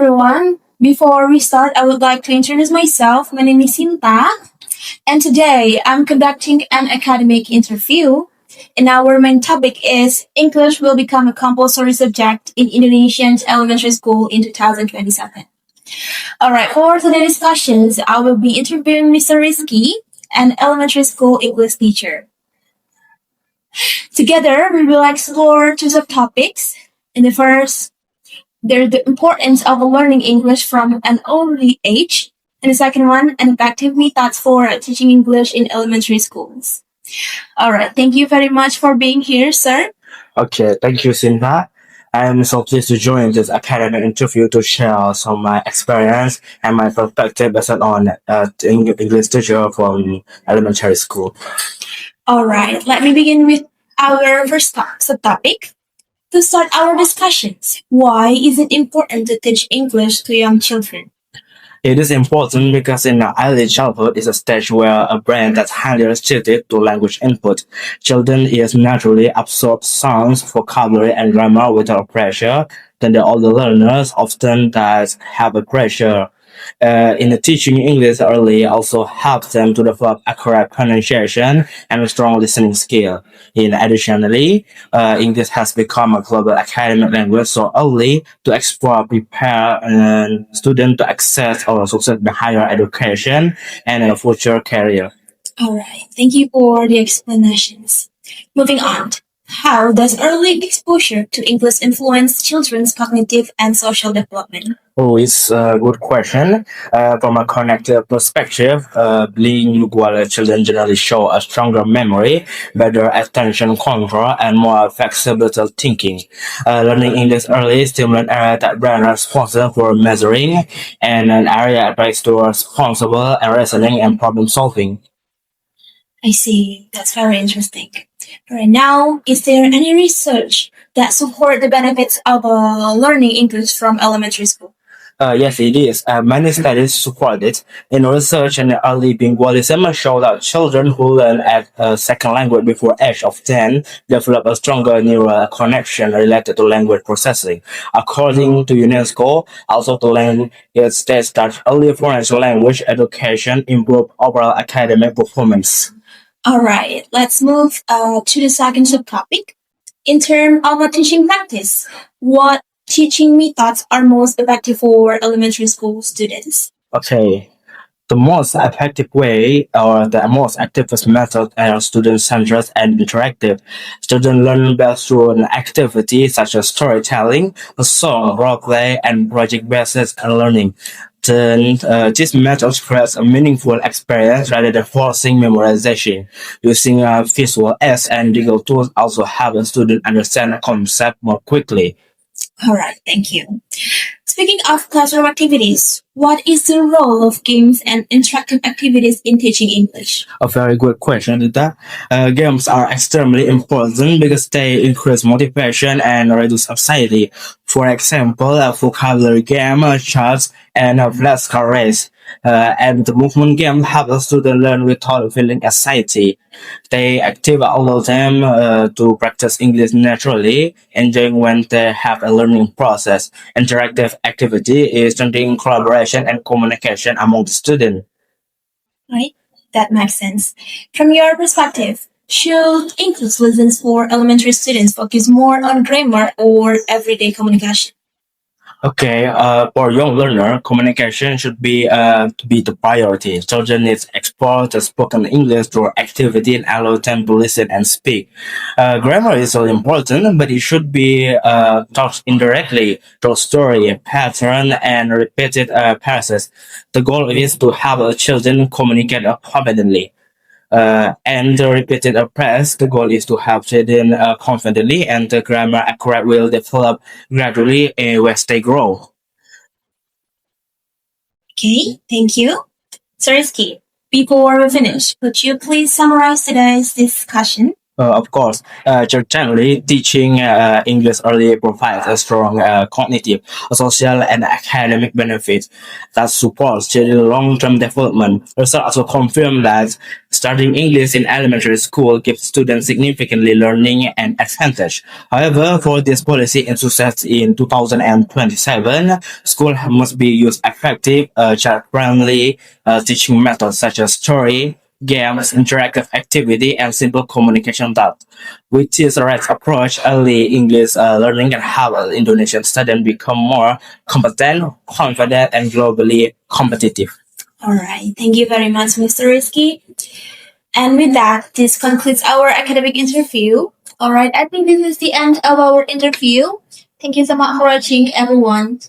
everyone. Before we start, I would like to introduce myself. My name is Sinta, and today I'm conducting an academic interview. And our main topic is English will become a compulsory subject in Indonesian elementary school in 2027. Alright, for today's discussions, I will be interviewing Mr. Rizky, an elementary school English teacher. Together, we will explore two subtopics. In the first, there's the importance of learning English from an early age. And the second one, an effective methods for teaching English in elementary schools. Alright, thank you very much for being here, sir. Okay, thank you, Sinta. I am so pleased to join this academic interview to share some of my experience and my perspective based on English teacher from elementary school. Alright, let me begin with our first subtopic. To start our discussions, why is it important to teach English to young children? It is important because in early childhood is a stage where a brain that's highly restricted to language input. Children is naturally absorb sounds, vocabulary, and grammar without pressure. Then the older learners often does have a pressure. In the teaching English early also helps them to develop accurate pronunciation and a strong listening skill. Additionally, English has become a global academic language so early to explore, prepare students to access or success in higher education and a future career. Alright, thank you for the explanations. Moving on. How does early exposure to English influence children's cognitive and social development? Oh, it's a good question. From a cognitive perspective, bilingual children generally show a stronger memory, better attention control, and more flexible thinking. Learning English early stimulates areas that brain are responsible for measuring, and an area advised to responsible and reasoning and problem solving. I see. That's very interesting. Right now, is there any research that support the benefits of learning English from elementary school? Yes, it is. Many studies support it. In research and early bilingualism show that children who learn at a second language before age of 10 develop a stronger neural connection related to language processing. According to UNESCO, also the language states that early foreign language education improve overall academic performance. Alright, let's move to the second subtopic. In terms of a teaching practice, what teaching methods are most effective for elementary school students? Okay. The most effective way or the most active method are student-centered and interactive. Students learn best through an activity such as storytelling, a song, role play, and project-based learning. Then, this method creates a meaningful experience rather than forcing memorization. Using visual aids and digital tools also help the student understand the concept more quickly. Alright, thank you. Speaking of classroom activities, what is the role of games and interactive activities in teaching English? A very good question, Rita. Games are extremely important because they increase motivation and reduce anxiety. For example, a vocabulary game, charts, and a flashcard race. And the movement game help the student learn without feeling anxiety. They active allow them to practice English naturally, enjoying when they have a learning process. Interactive activity is strengthening collaboration and communication among the students. Right? That makes sense. From your perspective, should English lessons for elementary students focus more on grammar or everyday communication? Okay, for young learner, communication should be to be the priority. Children need to explore the spoken English through activity and allow them to listen and speak. Grammar is so important, but it should be taught indirectly through story, pattern, and repeated passages. The goal is to help the children communicate confidently. And the repeated press, the goal is to help children confidently, and the grammar accurate will develop gradually as they grow. Okay, thank you. Sarisky, before we finish, could you please summarize today's discussion? Of course, certainly teaching English early provides a strong cognitive, social, and academic benefit that supports children's long-term development. Research also confirms that Studying English in elementary school gives students significantly learning and advantage. However, for this policy in success in 2027, school must be used effective, child-friendly teaching methods such as story, games, interactive activity, and simple communication that with this right approach, early English learning can help Indonesian students become more competent, confident, and globally competitive. All right. Thank you very much, Mr. Rizky. And with that, this concludes our academic interview. All right. I think this is the end of our interview. Thank you so much for watching, everyone.